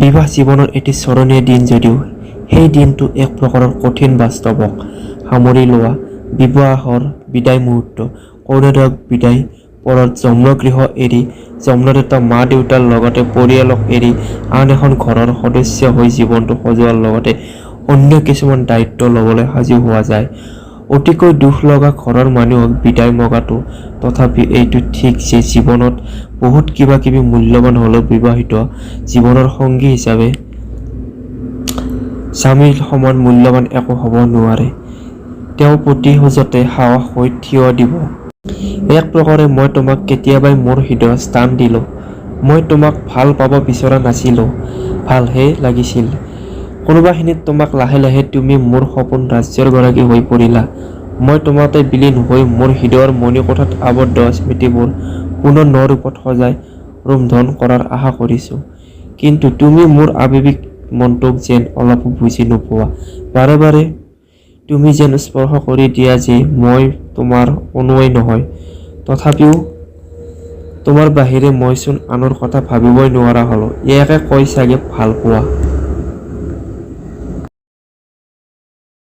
বিবাহ জীৱনৰ এটি স্মৰণীয় দিন যদিও সেই দিনটো এক প্ৰকাৰৰ কঠিন বাস্তৱক সামৰি লোৱা বিবাহৰ বিদায় মুহূৰ্ত। কন্যাদায়ক বিদায় পৰত জন্মগৃহ এৰি জন্মদাতা মা দেউতাৰ লগতে পৰিয়ালক এৰি আন এখন ঘৰৰ সদস্য হৈ জীৱনটো সজোৱাৰ লগতে অন্য কিছুমান দায়িত্ব ল'বলৈ সাজু হোৱা যায়। অতিকৈ দুখ লগা ঘৰৰ মানুহক বিদায় মগাটো। তথাপি এইটো ঠিক যে জীৱনত বহুত কিবা কিবি মূল্যৱান হ'লেও বিবাহিত জীৱনৰ সংগী হিচাপে স্বামীৰ সমান মূল্যৱান একো হ'ব নোৱাৰে। তেওঁ প্ৰতি খোজতে সাহস হৈ থিয় দিব। এক প্ৰকাৰে মই তোমাক কেতিয়াবাই মোৰ হৃদয়ত স্থান দিলোঁ। মই তোমাক ভাল পাব বিচৰা নাছিলোঁ, ভালহে লাগিছিল। কোনোবাখিনিত তোমাক লাহে লাহে তুমি মোৰ সপোন ৰাজ্যৰ গৰাকী হৈ পৰিলা। মই তোমাতে বিলীন হৈ মোৰ হৃদয়ৰ মণিকোঠাত আবদ্ধ স্মৃতিবোৰ পুনৰ ন ৰূপত সজাই ৰোমন্থন কৰাৰ আশা কৰিছোঁ। কিন্তু তুমি মোৰ আৱেগিক মনটোক যেন অলপো বুজি নোপোৱা। বাৰে বাৰে তুমি যেন স্পৰ্শ কৰি দিয়া যে মই তোমাৰ অনুয়ায়ী নহয়। তথাপিও তোমাৰ বাহিৰে মইচোন আনৰ কথা ভাবিবই নোৱাৰা হ'লো। ইয়াকে কয় চাগে ভাল পোৱা।